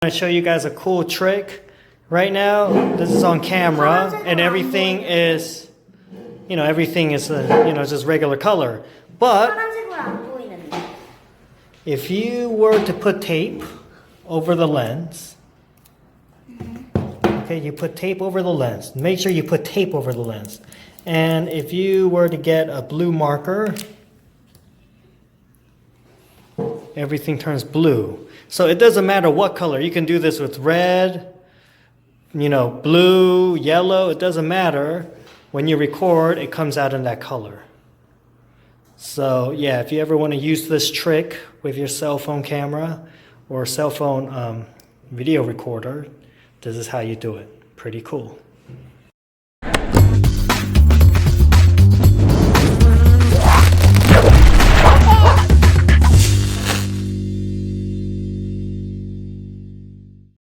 I'm going to show you guys a cool trick. Right now, this is on camera, and everything is, everything is, just regular color. But if you were to put tape over the lens, okay, you put tape over the lens. Make sure you put tape over the lens. And if you were to get a blue marker, everything turns blue. So it doesn't matter what color. You can do this with red, blue, yellow. It doesn't matter. When you record, it comes out in that color. So yeah, if you ever want to use this trick with your cell phone camera or cell phone video recorder, this is how you do it. Pretty cool.